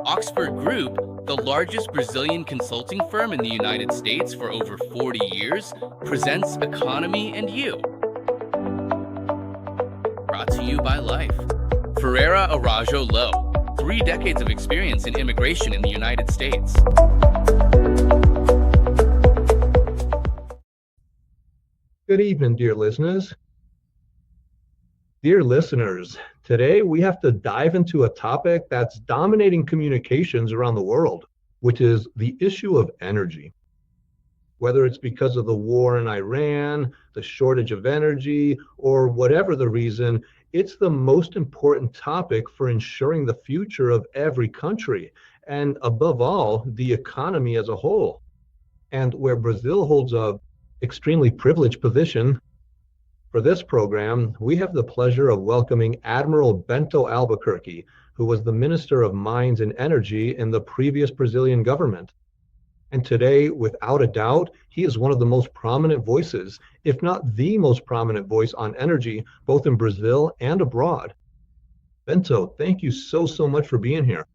Oxford Group, the largest Brazilian consulting firm in the United States for over 40 years, presents Economy and You, brought to you by Life. Ferreira Arajo Low, 3 decades of experience in immigration in the United States. Good evening, dear listeners. Dear listeners, today we have to dive into a topic that's dominating communications around the world, which is the issue of energy. Whether it's because of the war in Iran, the shortage of energy, or whatever the reason, it's the most important topic for ensuring the future of every country, and above all, the economy as a whole. And where Brazil holds a extremely privileged position, for this program, we have the pleasure of welcoming Admiral Bento Albuquerque, who was the Minister of Mines and Energy in the previous Brazilian government. And today, without a doubt, he is one of the most prominent voices, if not the most prominent voice on energy, both in Brazil and abroad. Bento, thank you so much for being here.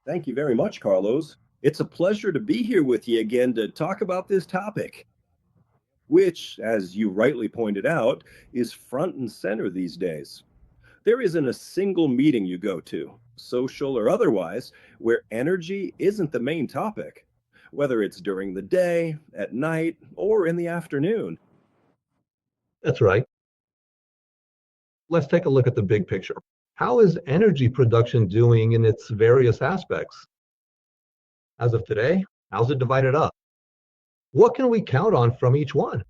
Thank you very much, Carlos. It's a pleasure to be here with you again to talk about this topic, which, as you rightly pointed out, is front and center these days. There isn't a single meeting you go to, social or otherwise, where energy isn't the main topic, whether it's during the day, at night, or in the afternoon. That's right. Let's take a look at the big picture. How is energy production doing in its various aspects? As of today, how's it divided up? What can we count on from each one?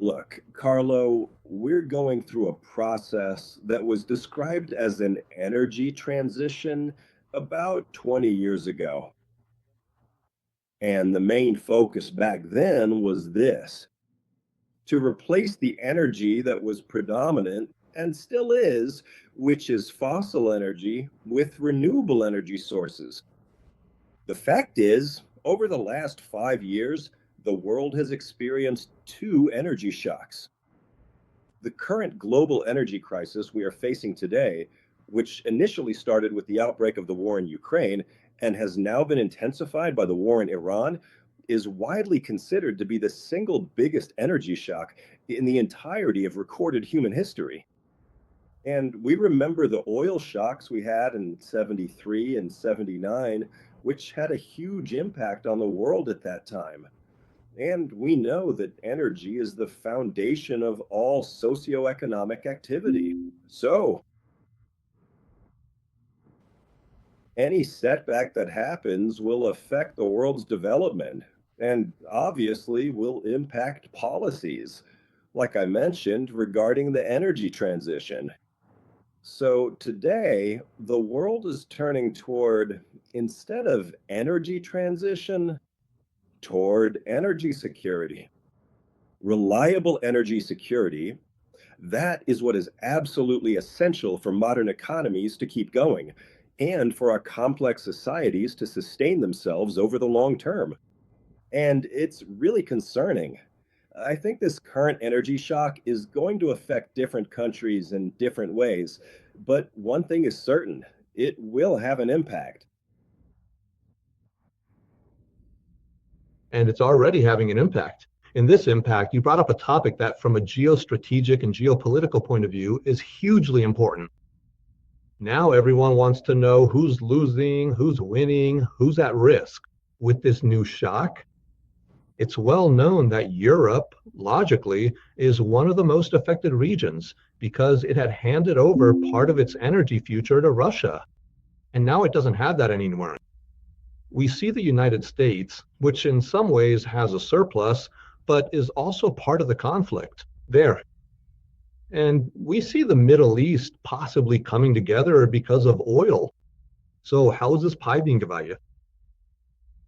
Look, Carlo, we're going through a process that was described as an energy transition about 20 years ago. And the main focus back then was this: to replace the energy that was predominant and still is, which is fossil energy, with renewable energy sources. The fact is, over the last 5 years, the world has experienced two energy shocks. The current global energy crisis we are facing today, which initially started with the outbreak of the war in Ukraine and has now been intensified by the war in Iran, is widely considered to be the single biggest energy shock in the entirety of recorded human history. And we remember the oil shocks we had in 73 and 79, which had a huge impact on the world at that time. And we know that energy is the foundation of all socioeconomic activity. So, any setback that happens will affect the world's development and obviously will impact policies, like I mentioned, regarding the energy transition. So today, the world is turning toward, instead of energy transition, toward energy security. Reliable energy security, that is what is absolutely essential for modern economies to keep going and for our complex societies to sustain themselves over the long term. And it's really concerning. I think this current energy shock is going to affect different countries in different ways, but one thing is certain: it will have an impact. And it's already having an impact. In this impact, you brought up a topic that, from a geostrategic and geopolitical point of view, is hugely important. Now everyone wants to know who's losing, who's winning, who's at risk. With this new shock, it's well known that Europe, logically, is one of the most affected regions because it had handed over part of its energy future to Russia. And now it doesn't have that anymore. We see the United States, which in some ways has a surplus, but is also part of the conflict there. And we see the Middle East possibly coming together because of oil. So how is this pie being divided?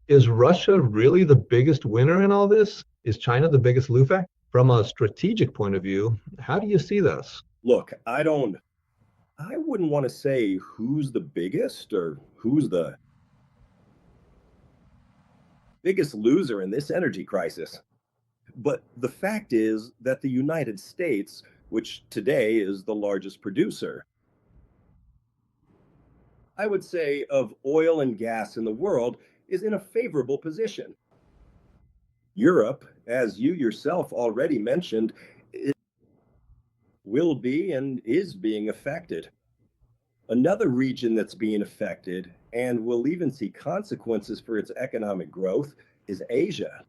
Is Russia really the biggest winner in all this? Is China the biggest loser? From a strategic point of view, how do you see this? Look, I wouldn't want to say who's the biggest or who's the biggest loser in this energy crisis. But the fact is that the United States, which today is the largest producer. I would say, of oil and gas in the world is in a favorable position. Europe, as you yourself already mentioned, will be and is being affected. Another region that's being affected and will even see consequences for its economic growth is Asia.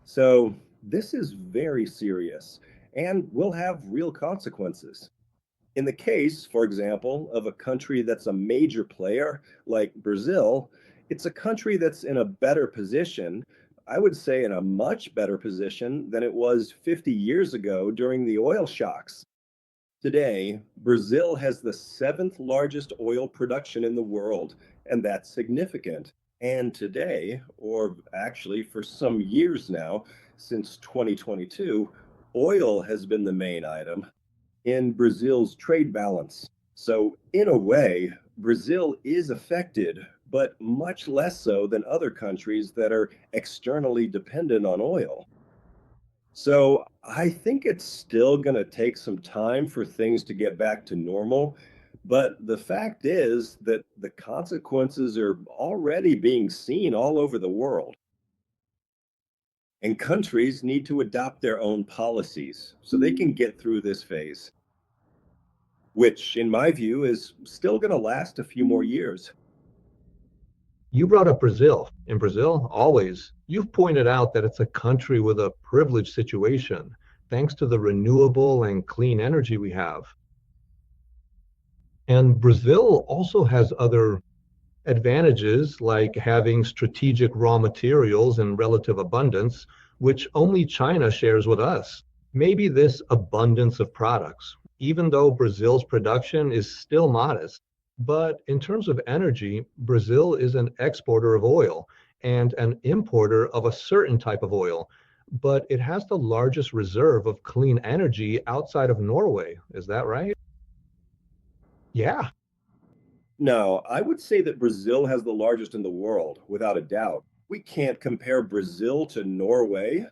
So, this is very serious and will have real consequences. In the case, for example, of a country that's a major player like Brazil, it's a country that's in a better position. I would say in a much better position than it was 50 years ago during the oil shocks. Today, Brazil has the seventh largest oil production in the world, and that's significant. And today, or actually for some years now, since 2022, oil has been the main item in Brazil's trade balance. So, in a way, Brazil is affected, but much less so than other countries that are externally dependent on oil. So, I think it's still going to take some time for things to get back to normal. But the fact is that the consequences are already being seen all over the world. And countries need to adopt their own policies so they can get through this phase, which, in my view, is still going to last a few more years. You brought up Brazil. In Brazil, always, you've pointed out that it's a country with a privileged situation, thanks to the renewable and clean energy we have. And Brazil also has other advantages like having strategic raw materials in relative abundance, which only China shares with us. Maybe this abundance of products, even though Brazil's production is still modest. But in terms of energy, Brazil is an exporter of oil and an importer of a certain type of oil. But it has the largest reserve of clean energy outside of Norway. Is that right? Yeah. No, I would say that Brazil has the largest in the world, without a doubt. We can't compare Brazil to Norway.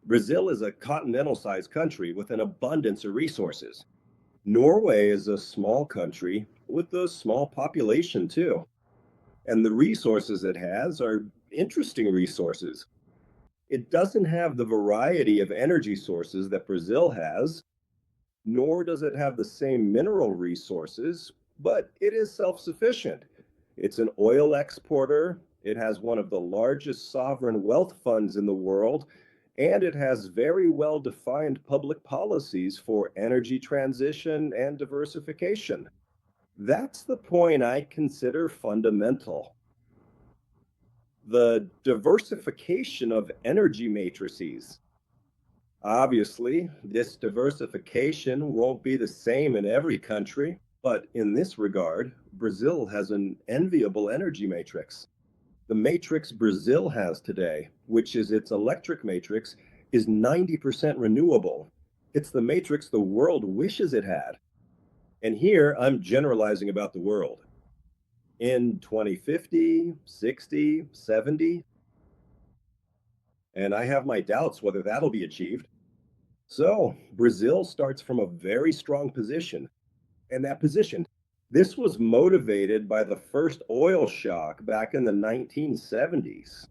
Brazil is a continental sized country with an abundance of resources. Norway is a small country with a small population, too. And the resources it has are interesting resources. It doesn't have the variety of energy sources that Brazil has, nor does it have the same mineral resources, but it is self sufficient. It's an oil exporter, it has one of the largest sovereign wealth funds in the world, and it has very well defined public policies for energy transition and diversification. That's the point I consider fundamental. The diversification of energy matrices. Obviously, this diversification won't be the same in every country, but in this regard, Brazil has an enviable energy matrix. The matrix Brazil has today, which is its electric matrix, is 90% renewable. It's the matrix the world wishes it had. And here I'm generalizing about the world. In 2050, 60, 70, and I have my doubts whether that'll be achieved. So, Brazil starts from a very strong position. And that position, this was motivated by the first oil shock back in the 1970s.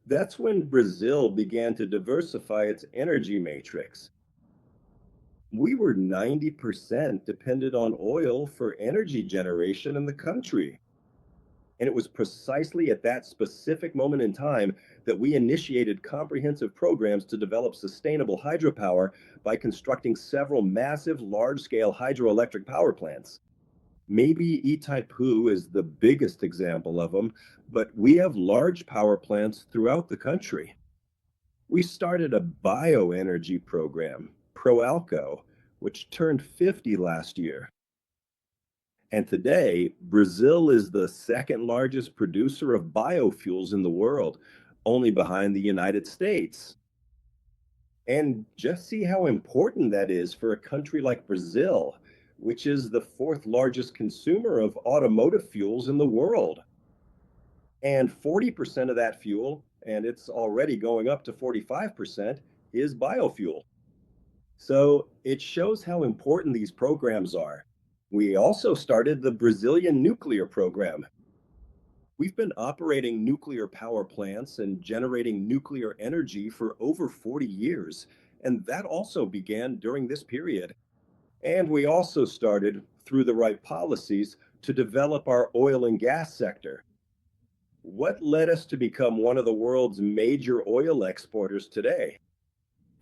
That's when Brazil began to diversify its energy matrix. We were 90% dependent on oil for energy generation in the country. And it was precisely at that specific moment in time that we initiated comprehensive programs to develop sustainable hydropower by constructing several massive, large scale hydroelectric power plants. Maybe Itaipu is the biggest example of them, but we have large power plants throughout the country. We started a bioenergy program, Proalco, which turned 50 last year. And today, Brazil is the second largest producer of biofuels in the world, only behind the United States. And just see how important that is for a country like Brazil, which is the fourth largest consumer of automotive fuels in the world. And 40% of that fuel, and it's already going up to 45%, is biofuel. So it shows how important these programs are. We also started the Brazilian nuclear program. We've been operating nuclear power plants and generating nuclear energy for over 40 years, and that also began during this period. And we also started, through the right policies, to develop our oil and gas sector. What led us to become one of the world's major oil exporters today?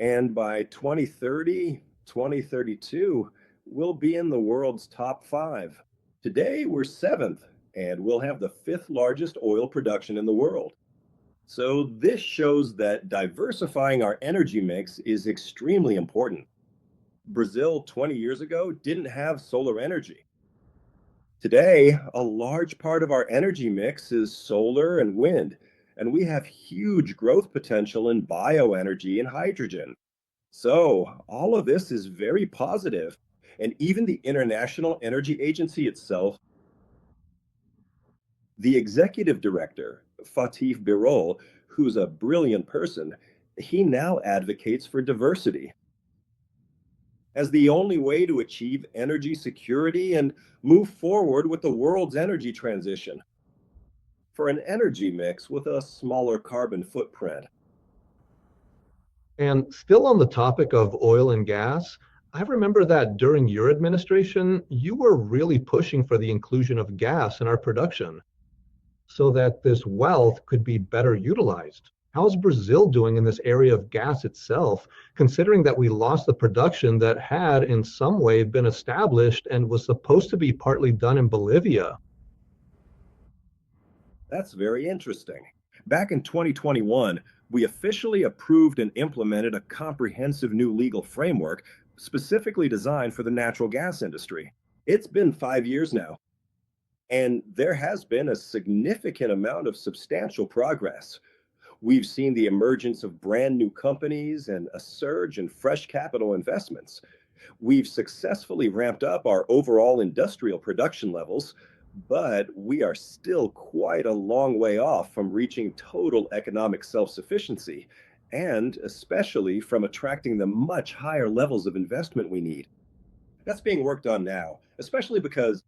And by 2030, 2032, we'll be in the world's top five. Today, we're seventh, and we'll have the fifth largest oil production in the world. So, this shows that diversifying our energy mix is extremely important. Brazil 20 years ago didn't have solar energy. Today, a large part of our energy mix is solar and wind, and we have huge growth potential in bioenergy and hydrogen. So, all of this is very positive. And even the International Energy Agency itself, the executive director, Fatih Birol, who's a brilliant person, he now advocates for diversity as the only way to achieve energy security and move forward with the world's energy transition for an energy mix with a smaller carbon footprint. And still on the topic of oil and gas, I remember that during your administration, you were really pushing for the inclusion of gas in our production so that this wealth could be better utilized. How's Brazil doing in this area of gas itself, considering that we lost the production that had in some way been established and was supposed to be partly done in Bolivia? That's very interesting. Back in 2021, we officially approved and implemented a comprehensive new legal framework specifically designed for the natural gas industry. It's been 5 years now, and there has been a significant amount of substantial progress. We've seen the emergence of brand new companies and a surge in fresh capital investments. We've successfully ramped up our overall industrial production levels, but we are still quite a long way off from reaching total economic self sufficiency, and especially from attracting the much higher levels of investment we need. That's being worked on now, especially because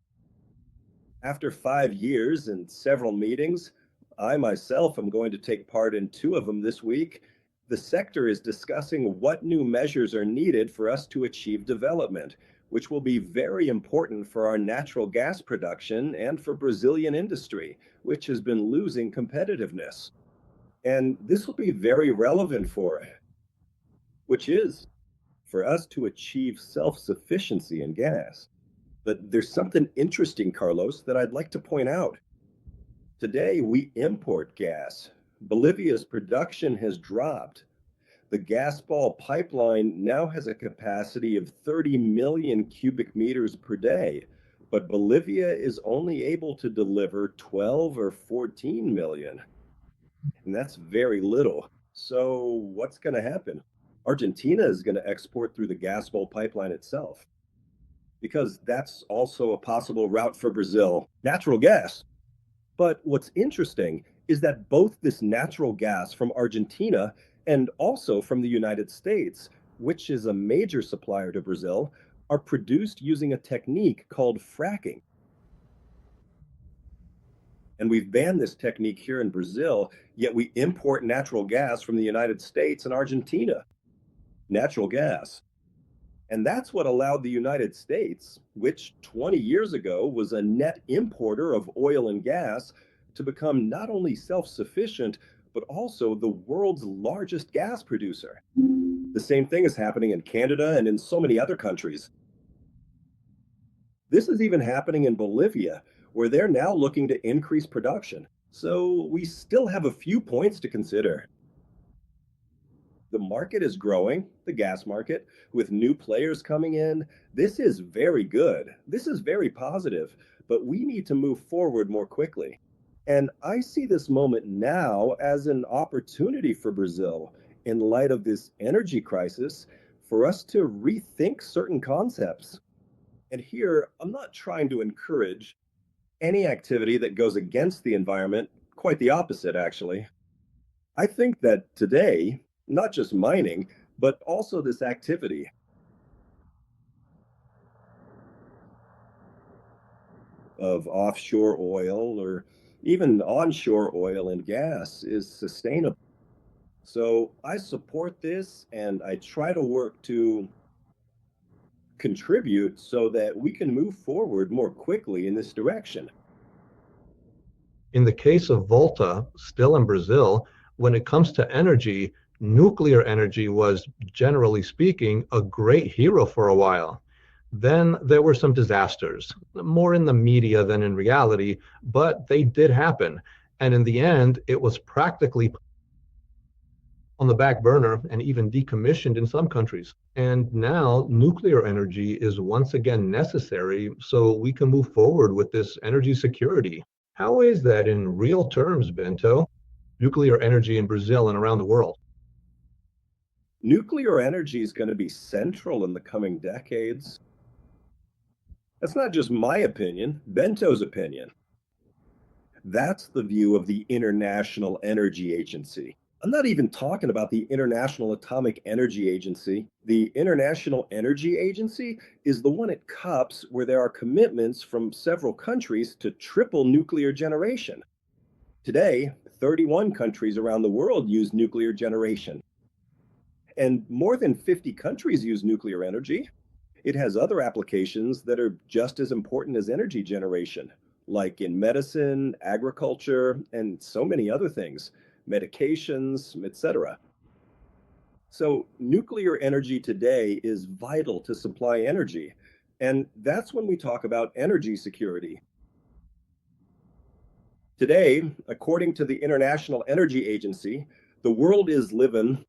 after 5 years and several meetings, I myself am going to take part in two of them this week. The sector is discussing what new measures are needed for us to achieve development, which will be very important for our natural gas production and for Brazilian industry, which has been losing competitiveness. And this will be very relevant for it, which is for us to achieve self sufficiency in gas. But there's something interesting, Carlos, that I'd like to point out. Today, we import gas. Bolivia's production has dropped. The Gasball pipeline now has a capacity of 30 million cubic meters per day, but Bolivia is only able to deliver 12 or 14 million, and that's very little. So, what's going to happen? Argentina is going to export through the Gasball pipeline itself because that's also a possible route for Brazil. Natural gas. But what's interesting is that both this natural gas from Argentina and also from the United States, which is a major supplier to Brazil, are produced using a technique called fracking. And we've banned this technique here in Brazil, yet we import natural gas from the United States and Argentina. Natural gas. And that's what allowed the United States, which 20 years ago was a net importer of oil and gas, to become not only self sufficient, but also the world's largest gas producer. The same thing is happening in Canada and in so many other countries. This is even happening in Bolivia, where they're now looking to increase production. So we still have a few points to consider. The market is growing, the gas market, with new players coming in. This is very good. This is very positive, but we need to move forward more quickly. And I see this moment now as an opportunity for Brazil, in light of this energy crisis, for us to rethink certain concepts. And here, I'm not trying to encourage any activity that goes against the environment, quite the opposite, actually. I think that today, not just mining, but also this activity, of offshore oil or even onshore oil and gas is sustainable. So I support this and I try to work to contribute so that we can move forward more quickly in this direction. In the case of Volta, still in Brazil, when it comes to energy, nuclear energy was, generally speaking, a great hero for a while. Then there were some disasters, more in the media than in reality, but they did happen. And in the end, it was practically on the back burner and even decommissioned in some countries. And now nuclear energy is once again necessary so we can move forward with this energy security. How is that in real terms, Bento? Nuclear energy in Brazil and around the world. Nuclear energy is going to be central in the coming decades. That's not just my opinion, Bento's opinion. That's the view of the International Energy Agency. I'm not even talking about the International Atomic Energy Agency. The International Energy Agency is the one at COPs where there are commitments from several countries to triple nuclear generation. Today, 31 countries around the world use nuclear generation, and more than 50 countries use nuclear energy. It has other applications that are just as important as energy generation, like in medicine, agriculture, and so many other things, medications, etc. So, nuclear energy today is vital to supply energy. And that's when we talk about energy security. Today, according to the International Energy Agency, the world is living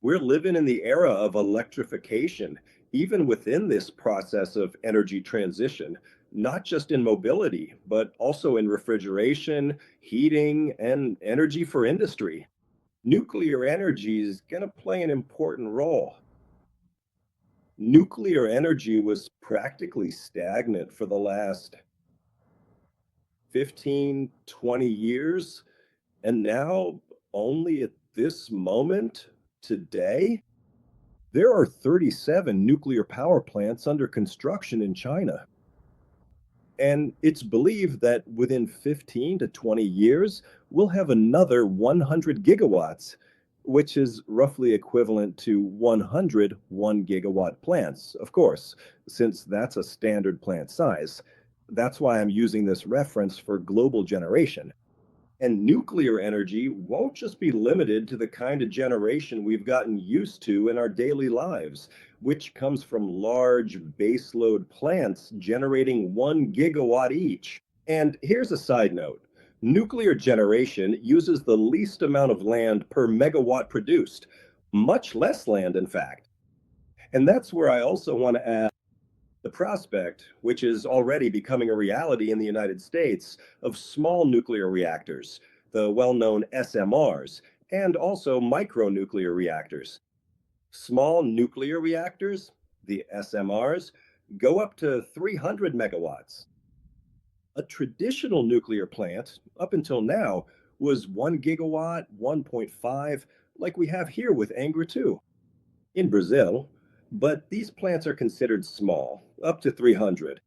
we're living in the era of electrification, even within this process of energy transition, not just in mobility, but also in refrigeration, heating, and energy for industry. Nuclear energy is going to play an important role. Nuclear energy was practically stagnant for the last 15, 20 years. And now, only at this moment, today, there are 37 nuclear power plants under construction in China. And it's believed that within 15 to 20 years, we'll have another 100 gigawatts, which is roughly equivalent to 100 1 gigawatt plants, of course, since that's a standard plant size. That's why I'm using this reference for global generation. And nuclear energy won't just be limited to the kind of generation we've gotten used to in our daily lives, which comes from large baseload plants generating 1 gigawatt each. And here's a side note. Nuclear generation uses the least amount of land per megawatt produced, much less land, in fact. And that's where I also want to add the prospect, which is already becoming a reality in the United States, of small nuclear reactors, the well known SMRs, and also micronuclear reactors. Small nuclear reactors, the SMRs, go up to 300 megawatts. A traditional nuclear plant, up until now, was 1 gigawatt, 1.5, like we have here with Angra 2 in Brazil, but these plants are considered small, up to 300.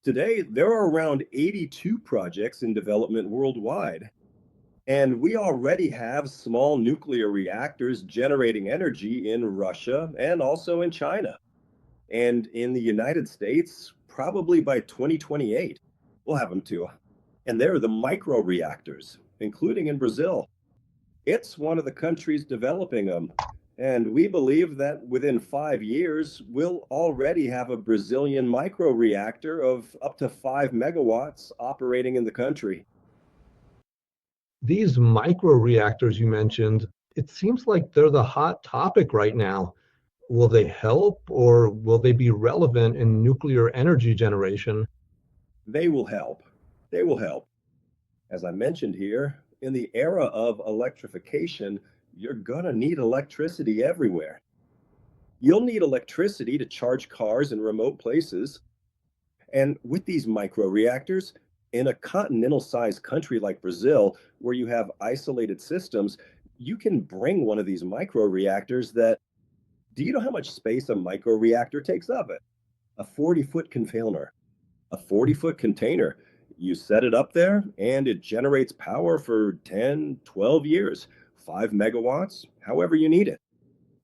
Today, there are around 82 projects in development worldwide, and we already have small nuclear reactors generating energy in Russia and also in China. And in the United States, probably by 2028, we'll have them too. And they're the micro reactors, including in Brazil. It's one of the countries developing them. And we believe that within 5 years, we'll already have a Brazilian microreactor of up to 5 megawatts operating in the country. These microreactors you mentioned, it seems like they're the hot topic right now. Will they help or will they be relevant in nuclear energy generation? They will help. They will help. As I mentioned here, in the era of electrification, you're going to need electricity everywhere. You'll need electricity to charge cars in remote places. And with these microreactors, in a continental sized country like Brazil, where you have isolated systems, you can bring one of these microreactors that, do you know how much space a microreactor takes up? A 40-foot container. A 40-foot container. You set it up there and it generates power for 10, 12 years, 5 megawatts, however you need it.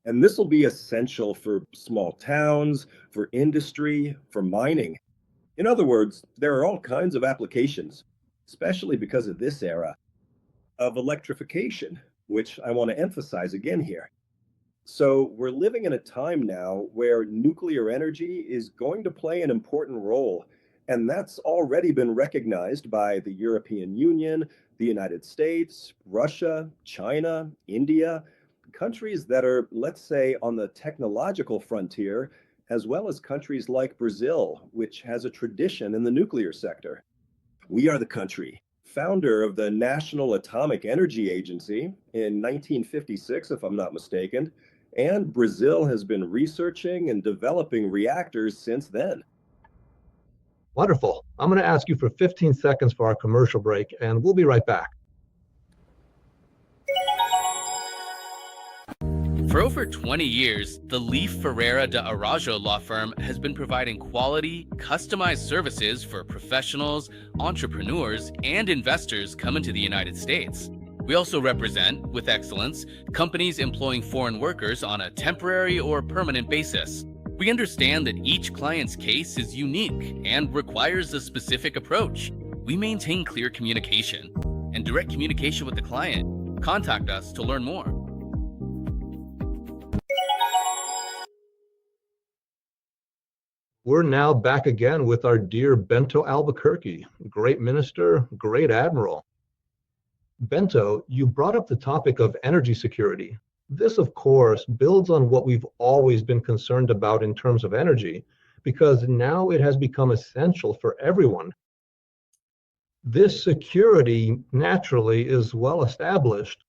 And this will be essential for small towns, for industry, for mining. In other words, there are all kinds of applications, especially because of this era of electrification, which I want to emphasize again here. So, we're living in a time now where nuclear energy is going to play an important role. And that's already been recognized by the European Union, the United States, Russia, China, India, countries that are, let's say, on the technological frontier, as well as countries like Brazil, which has a tradition in the nuclear sector. We are the country, founder of the National Atomic Energy Agency in 1956, if I'm not mistaken, and Brazil has been researching and developing reactors since then. Wonderful. I'm going to ask you for 15 seconds for our commercial break, and we'll be right back. For over 20 years, the Leaf Ferreira de Araújo law firm has been providing quality, customized services for professionals, entrepreneurs, and investors coming to the United States. We also represent, with excellence, companies employing foreign workers on a temporary or permanent basis. We understand that each client's case is unique and requires a specific approach. We maintain clear communication and direct communication with the client. Contact us to learn more. We're now back again with our dear Bento Albuquerque, great minister, great admiral. Bento, you brought up the topic of energy security. This, of course, builds on what we've always been concerned about in terms of energy, because now it has become essential for everyone. This security naturally is well established.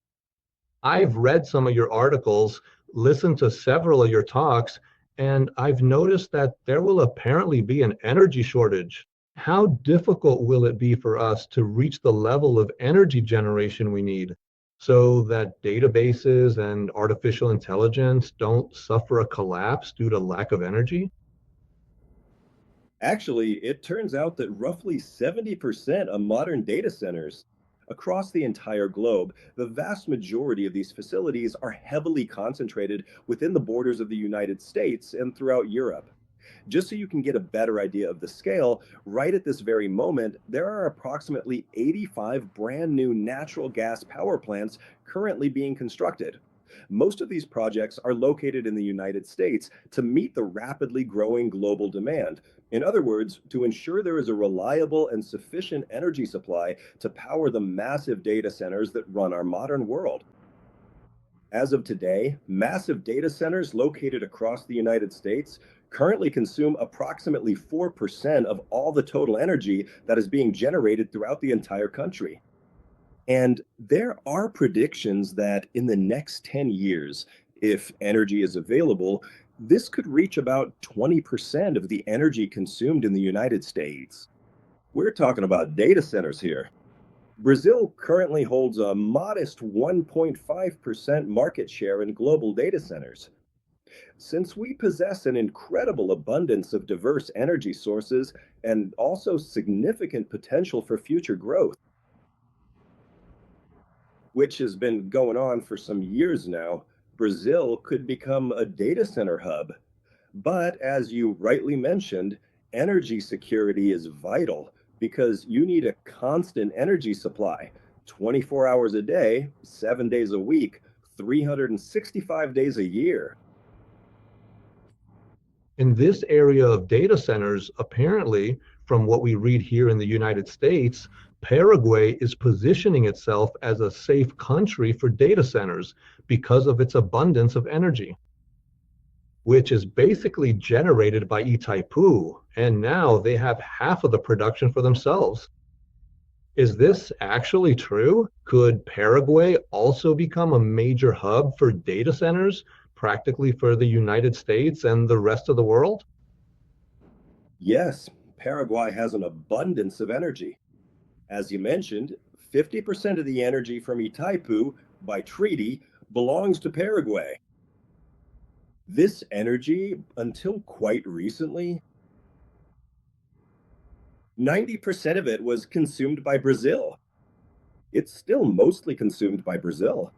I've read some of your articles, listened to several of your talks, and I've noticed that there will apparently be an energy shortage. How difficult will it be for us to reach the level of energy generation we need so that databases and artificial intelligence don't suffer a collapse due to lack of energy? Actually, it turns out that roughly 70% of modern data centers across the entire globe, the vast majority of these facilities are heavily concentrated within the borders of the United States and throughout Europe. Just so you can get a better idea of the scale, right at this very moment, there are approximately 85 brand new natural gas power plants currently being constructed. Most of these projects are located in the United States to meet the rapidly growing global demand. In other words, to ensure there is a reliable and sufficient energy supply to power the massive data centers that run our modern world. As of today, massive data centers located across the United States currently consume approximately 4% of all the total energy that is being generated throughout the entire country. And there are predictions that in the next 10 years, if energy is available, this could reach about 20% of the energy consumed in the United States. We're talking about data centers here. Brazil currently holds a modest 1.5% market share in global data centers. Since we possess an incredible abundance of diverse energy sources and also significant potential for future growth, which has been going on for some years now, Brazil could become a data center hub. But as you rightly mentioned, energy security is vital because you need a constant energy supply 24 hours a day, 7 days a week, 365 days a year. In this area of data centers, apparently, from what we read here in the United States, Paraguay is positioning itself as a safe country for data centers because of its abundance of energy, which is basically generated by Itaipu, and now they have half of the production for themselves. Is this actually true? Could Paraguay also become a major hub for data centers, practically for the United States and the rest of the world? Yes, Paraguay has an abundance of energy. As you mentioned, 50% of the energy from Itaipu by treaty belongs to Paraguay. This energy, until quite recently, 90% of it was consumed by Brazil. It's still mostly consumed by Brazil.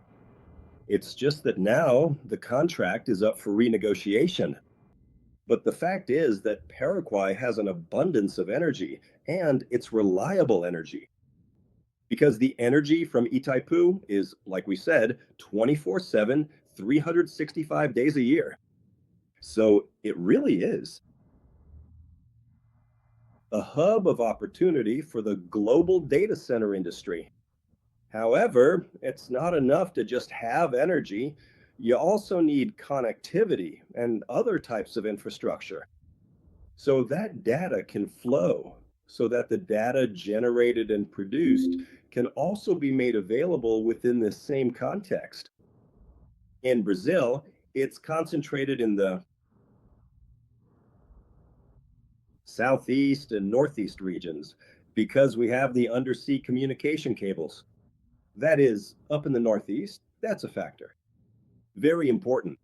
It's just that now the contract is up for renegotiation. But the fact is that Paraguay has an abundance of energy, and it's reliable energy because the energy from Itaipu is, like we said, 24/7, 365 days a year. So it really is a hub of opportunity for the global data center industry. However, it's not enough to just have energy. You also need connectivity and other types of infrastructure so that data can flow, so that the data generated and produced can also be made available within the same context. In Brazil, it's concentrated in the southeast and northeast regions because we have the undersea communication cables. That is, up in the northeast, that's a factor. Very important.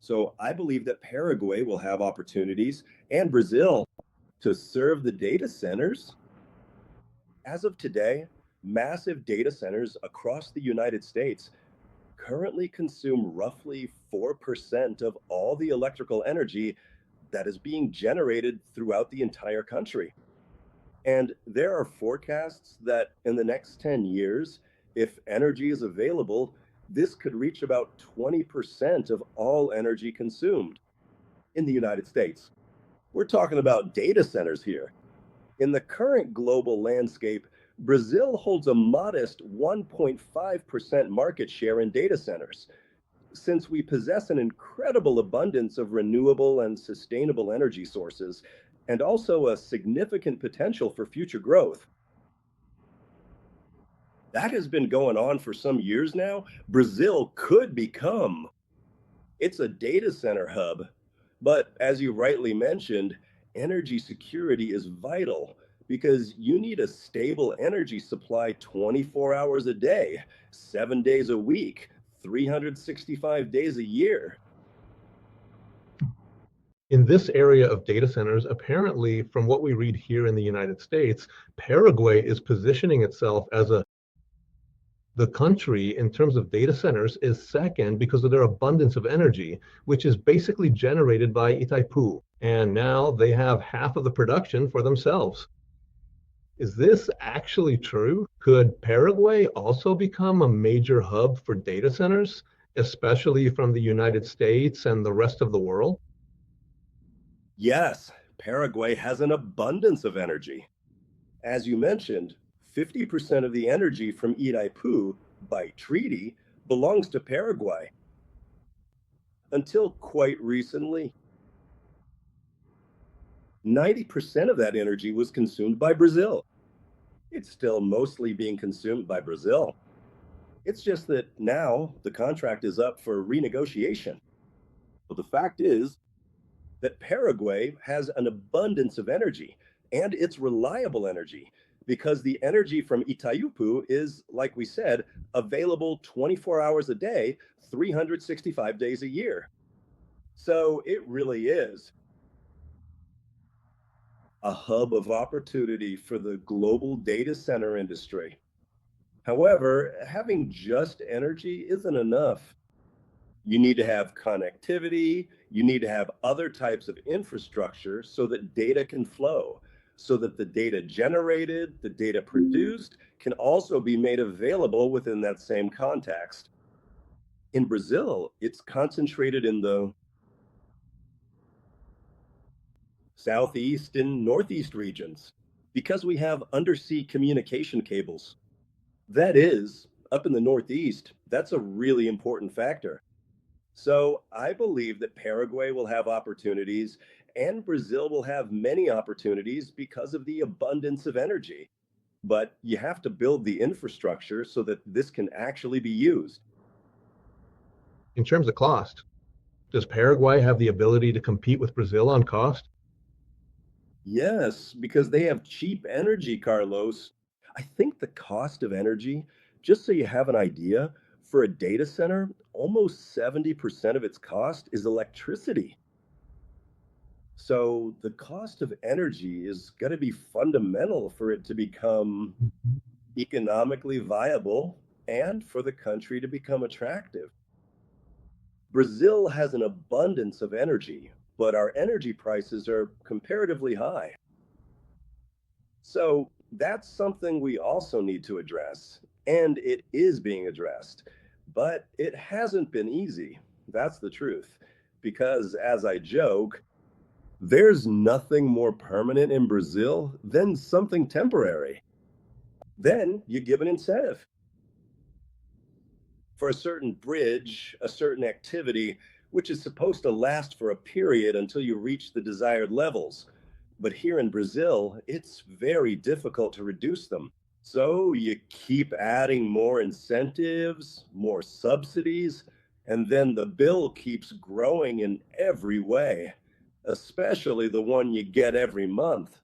So I believe that Paraguay will have opportunities and Brazil to serve the data centers. As of today, massive data centers across the United States currently consume roughly 4% of all the electrical energy that is being generated throughout the entire country. And there are forecasts that in the next 10 years, if energy is available, this could reach about 20% of all energy consumed in the United States. We're talking about data centers here. In the current global landscape, Brazil holds a modest 1.5% market share in data centers. Since we possess an incredible abundance of renewable and sustainable energy sources, and also a significant potential for future growth. That has been going on for some years now. Brazil could become, it's a data center hub. But as you rightly mentioned, energy security is vital because you need a stable energy supply 24 hours a day, 7 days a week, 365 days a year. In this area of data centers, apparently, from what we read here in the United States, Paraguay is positioning itself as the country in terms of data centers is second because of their abundance of energy, which is basically generated by Itaipu. And now they have half of the production for themselves. Is this actually true? Could Paraguay also become a major hub for data centers, especially from the United States and the rest of the world? Yes, Paraguay has an abundance of energy. As you mentioned, 50% of the energy from Itaipu by treaty belongs to Paraguay. Until quite recently, 90% of that energy was consumed by Brazil. It's still mostly being consumed by Brazil. It's just that now the contract is up for renegotiation. But the fact is that Paraguay has an abundance of energy, and it's reliable energy because the energy from Itaipu is, like we said, available 24 hours a day, 365 days a year. So it really is a hub of opportunity for the global data center industry. However, having just energy isn't enough. You need to have connectivity. You need to have other types of infrastructure so that data can flow, so that the data generated, the data produced can also be made available within that same context. In Brazil, it's concentrated in the southeast and northeast regions because we have undersea communication cables. That is, up in the northeast, that's a really important factor. So I believe that Paraguay will have opportunities and Brazil will have many opportunities because of the abundance of energy. But you have to build the infrastructure so that this can actually be used. In terms of cost, does Paraguay have the ability to compete with Brazil on cost? Yes, because they have cheap energy, Carlos. I think the cost of energy, just so you have an idea, for a data center, almost 70% of its cost is electricity. So the cost of energy is going to be fundamental for it to become economically viable and for the country to become attractive. Brazil has an abundance of energy, but our energy prices are comparatively high. So that's something we also need to address, and it is being addressed. But it hasn't been easy. That's the truth. Because, as I joke, there's nothing more permanent in Brazil than something temporary. Then you give an incentive for a certain bridge, a certain activity, which is supposed to last for a period until you reach the desired levels. But here in Brazil, it's very difficult to reduce them. So you keep adding more incentives, more subsidies, and then the bill keeps growing in every way, especially the one you get every month,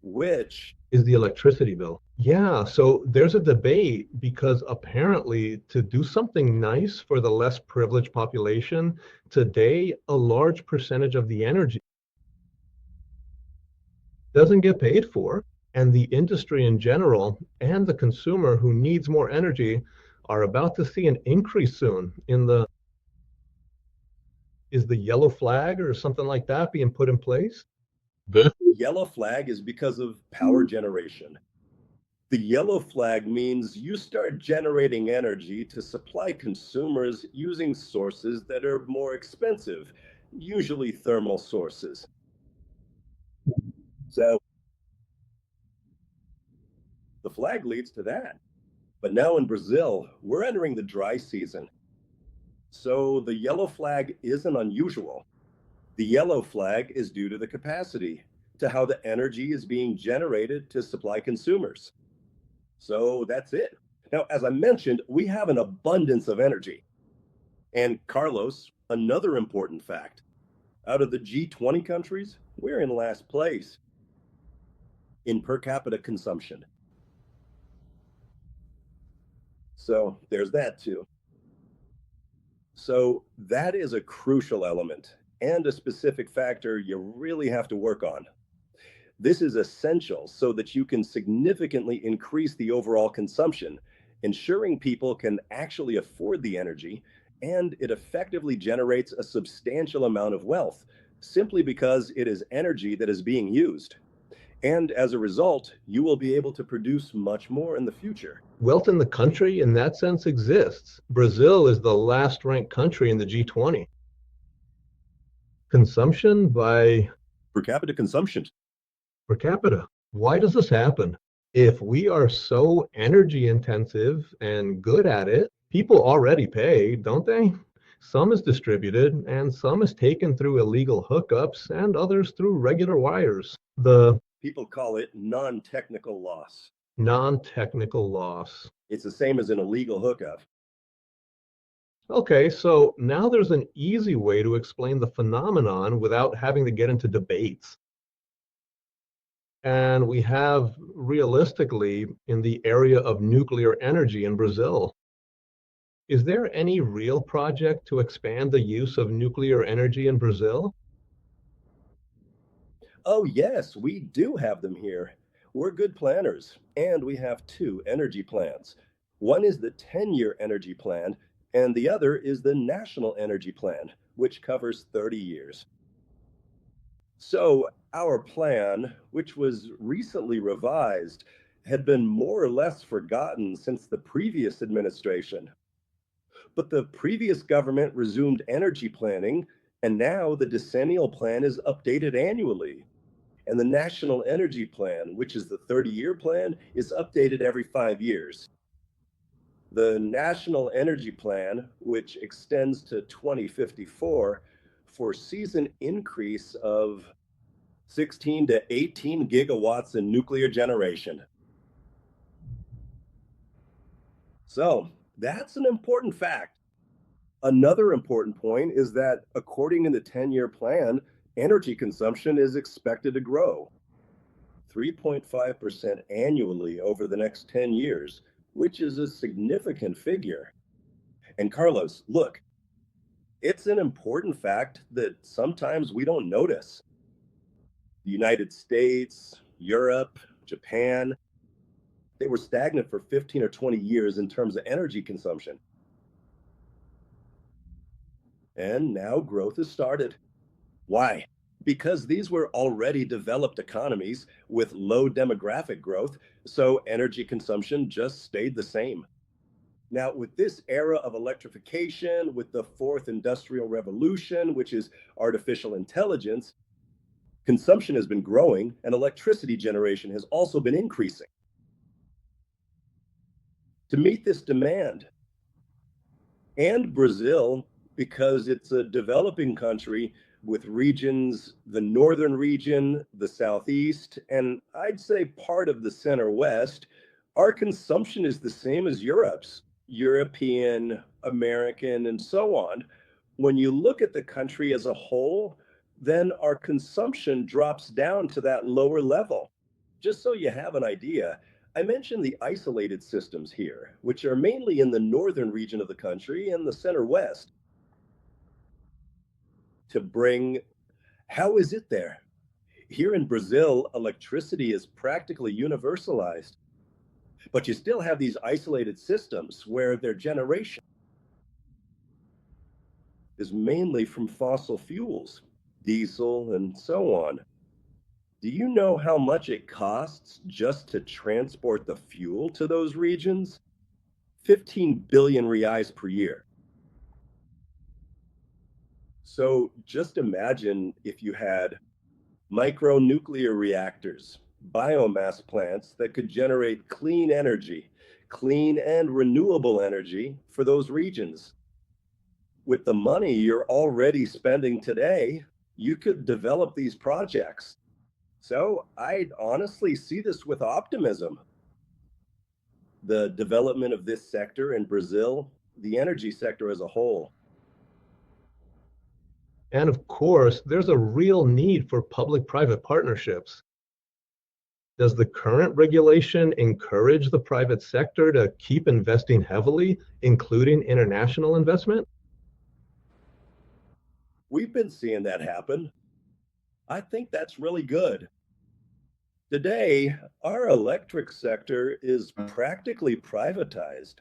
which Is the electricity bill. Yeah, so there's a debate because apparently to do something nice for the less privileged population, today a large percentage of the energy doesn't get paid for, and the industry in general and the consumer who needs more energy are about to see an increase soon in the is the yellow flag or something like that being put in place? This yellow flag is because of power generation. The yellow flag means you start generating energy to supply consumers using sources that are more expensive, usually thermal sources. So the flag leads to that. But now in Brazil, we're entering the dry season. So the yellow flag isn't unusual. The yellow flag is due to the capacity, to how the energy is being generated to supply consumers. So that's it. Now, as I mentioned, we have an abundance of energy. And Carlos, another important fact, out of the G20 countries, we're in last place in per capita consumption. So there's that too. So that is a crucial element and a specific factor you really have to work on. This is essential so that you can significantly increase the overall consumption, ensuring people can actually afford the energy, and it effectively generates a substantial amount of wealth simply because it is energy that is being used. And as a result, you will be able to produce much more in the future. wealth in the country in that sense exists. Brazil is the last ranked country in the G20. Consumption by Per capita consumption. per capita. Why does this happen? If we are so energy intensive and good at it, people already pay, don't they? Some is distributed and some is taken through illegal hookups and others through regular wires. The People call it non technical loss. non-technical loss. It's the same as an illegal hookup. Okay, so now there's an easy way to explain the phenomenon without having to get into debates. And we have realistically in the area of nuclear energy in Brazil. Is there any real project to expand the use of nuclear energy in Brazil? Oh, yes, we do have them here. We're good planners, and we have two energy plans. One is the 10-year energy plan, and the other is the National Energy Plan, which covers 30 years. So, our plan, which was recently revised, had been more or less forgotten since the previous administration. But the previous government resumed energy planning, and now the decennial plan is updated annually. And the National Energy Plan, which is the 30-year plan, is updated every 5 years. The National Energy Plan, which extends to 2054, foresees an increase of 16 to 18 gigawatts in nuclear generation. So that's an important fact. Another important point is that according to the 10-year plan, energy consumption is expected to grow 3.5% annually over the next 10 years, which is a significant figure. And Carlos, look, It's an important fact that sometimes we don't notice. The United States, Europe, Japan, they were stagnant for 15 or 20 years in terms of energy consumption. And now growth has started. Why? Because these were already developed economies with low demographic growth, so energy consumption just stayed the same. Now, with this era of electrification, with the fourth industrial revolution, which is artificial intelligence, consumption has been growing and electricity generation has also been increasing. To meet this demand, and Brazil, because it's a developing country with regions, the northern region, the southeast, and I'd say part of the center west, our consumption is the same as Europe's, European, American, and so on. When you look at the country as a whole, then our consumption drops down to that lower level. Just so you have an idea, I mentioned the isolated systems here, which are mainly in the northern region of the country and the center west. To bring, how is it there? Here in Brazil, electricity is practically universalized, but you still have these isolated systems where their generation is mainly from fossil fuels, diesel, and so on. Do you know how much it costs just to transport the fuel to those regions? 15 billion reais per year. So just imagine if you had micronuclear reactors, biomass plants that could generate clean energy, clean and renewable energy for those regions. With the money you're already spending today, you could develop these projects. So I honestly see this with optimism. The development of this sector in Brazil, the energy sector as a whole. And of course, there's a real need for public-private partnerships. Does the current regulation encourage the private sector to keep investing heavily, including international investment? We've been seeing that happen. I think that's really good. Today, our electric sector is practically privatized.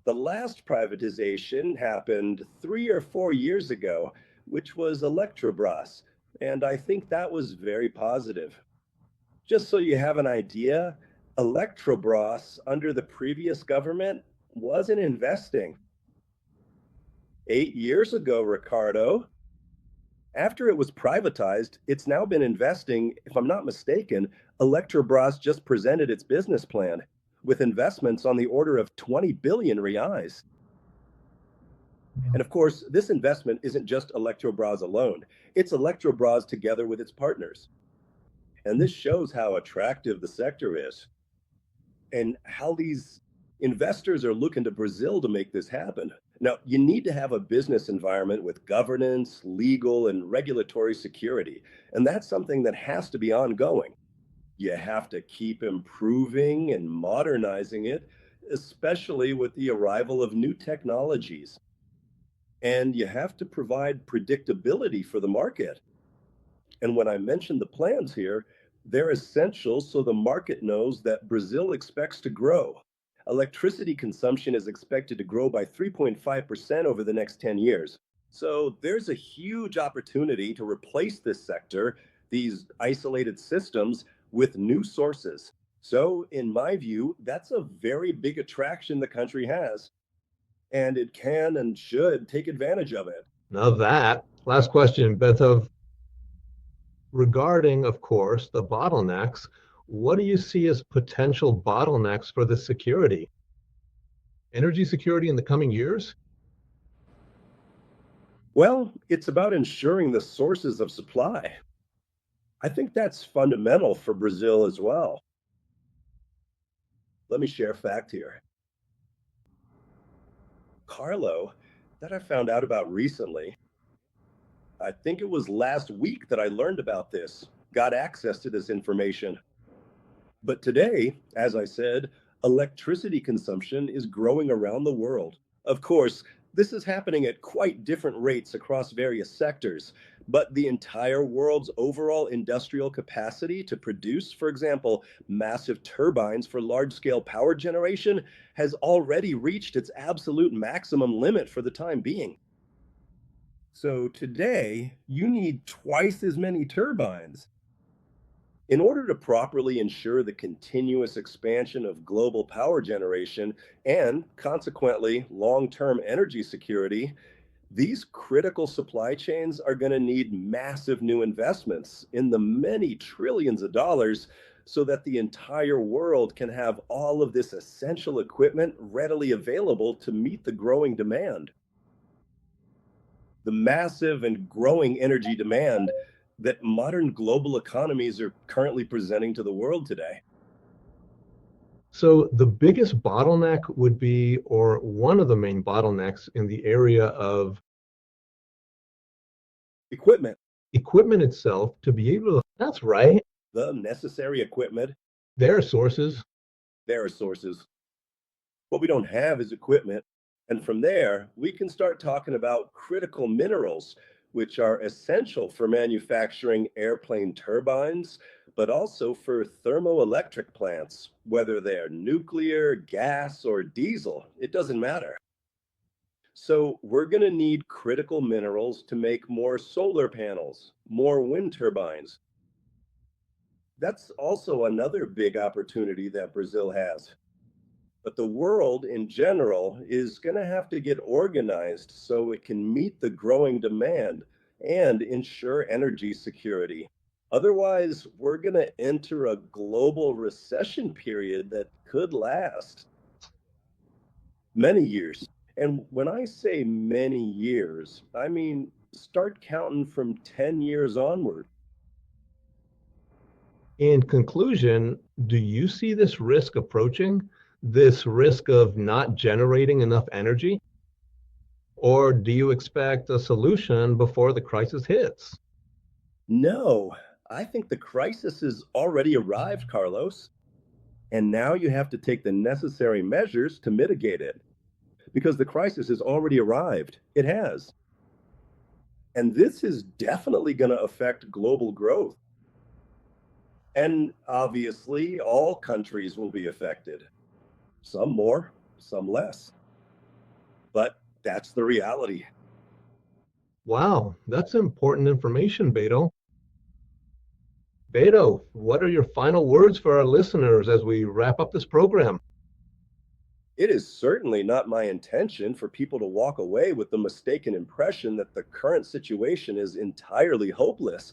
The last privatization happened 3 or 4 years ago, which was Electrobras, and I think that was very positive. Just so you have an idea, Electrobras under the previous government wasn't investing. 8 years ago, Ricardo, after it was privatized, it's now been investing, if I'm not mistaken, Electrobras just presented its business plan with investments on the order of 20 billion reais. And of course, this investment isn't just Electrobras alone, it's Electrobras together with its partners. And this shows how attractive the sector is and how these investors are looking to Brazil to make this happen. Now, you need to have a business environment with governance, legal, and regulatory security. And that's something that has to be ongoing. You have to keep improving and modernizing it, especially with the arrival of new technologies. And you have to provide predictability for the market. And when I mention the plans here, they're essential so the market knows that Brazil expects to grow. Electricity consumption is expected to grow by 3.5% over the next 10 years. So there's a huge opportunity to replace this sector, these isolated systems, with new sources. So, in my view, that's a very big attraction the country has, and it can and should take advantage of it. Now that, last question, Bento, regarding, of course, the bottlenecks, what do you see as potential bottlenecks for the security? Energy security in the coming years? Well, it's about ensuring the sources of supply. I think that's fundamental for Brazil as well. Let me share a fact here. Carlo, that I found out about recently, I think it was last week that I learned about this, got access to this information. But today, as I said, Electricity consumption is growing around the world. Of course, this is happening at quite different rates across various sectors, but the entire world's overall industrial capacity to produce, for example, massive turbines for large scale power generation has already reached its absolute maximum limit for the time being. So today, you need twice as many turbines. In order to properly ensure the continuous expansion of global power generation and consequently long-term energy security, these critical supply chains are going to need massive new investments in the many trillions of dollars so that the entire world can have all of this essential equipment readily available to meet the growing demand. The massive and growing energy demand that modern global economies are currently presenting to the world today. So the biggest bottleneck would be, or one of the main bottlenecks in the area of Equipment, equipment itself to be able to, that's right, the necessary equipment, their sources. there are sources. What we don't have is equipment. And from there, we can start talking about critical minerals, which are essential for manufacturing airplane turbines, but also for thermoelectric plants, whether they're nuclear, gas, or diesel, it doesn't matter. So we're going to need critical minerals to make more solar panels, more wind turbines. That's also another big opportunity that Brazil has. But the world in general is going to have to get organized so it can meet the growing demand and ensure energy security. Otherwise, we're going to enter a global recession period that could last many years. And when I say many years, I mean start counting from 10 years onward. In conclusion, do you see this risk approaching, this risk of not generating enough energy? Or do you expect a solution before the crisis hits? No, I think the crisis has already arrived, Carlos. And now you have to take the necessary measures to mitigate it because the crisis has already arrived. It has. And this is definitely going to affect global growth. And obviously, all countries will be affected, some more, some less. But that's the reality. Wow, that's important information, Beto. Beto, what are your final words for our listeners as we wrap up this program? It is certainly not my intention for people to walk away with the mistaken impression that the current situation is entirely hopeless.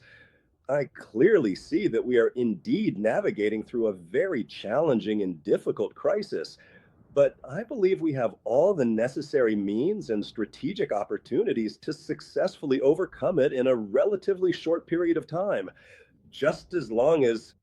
I clearly see that we are indeed navigating through a very challenging and difficult crisis, but I believe we have all the necessary means and strategic opportunities to successfully overcome it in a relatively short period of time, just as long as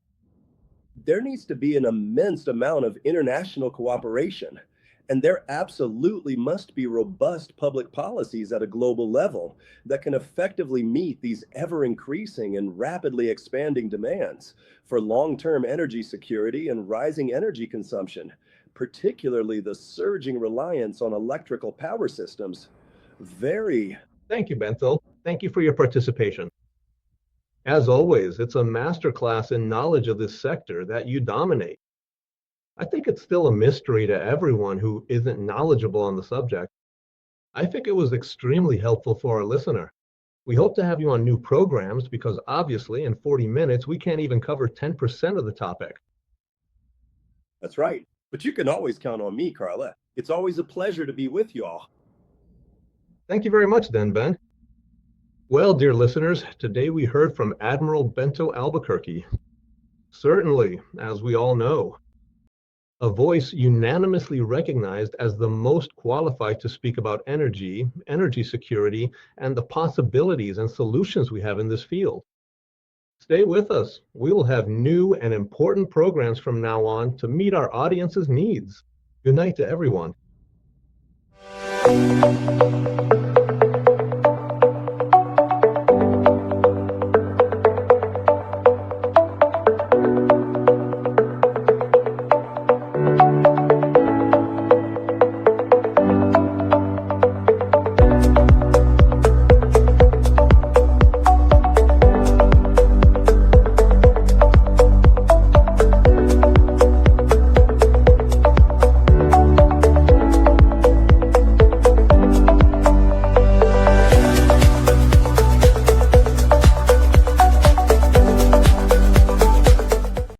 there needs to be an immense amount of international cooperation. And there absolutely must be robust public policies at a global level that can effectively meet these ever increasing and rapidly expanding demands for long term energy security and rising energy consumption, particularly the surging reliance on electrical power systems. Very. Thank you, Bento. Thank you for your participation. As always, it's a masterclass in knowledge of this sector that you dominate. I think it's still a mystery to everyone who isn't knowledgeable on the subject. I think it was extremely helpful for our listener. We hope to have you on new programs because obviously in 40 minutes, we can't even cover 10% of the topic. That's right. But you can always count on me, Carla. It's always a pleasure to be with you all. Thank you very much then, Ben. Well, dear listeners, today we heard from Admiral Bento Albuquerque. Certainly, as we all know, a voice unanimously recognized as the most qualified to speak about energy, energy security, and the possibilities and solutions we have in this field. Stay with us. We will have new and important programs from now on to meet our audience's needs. Good night to everyone.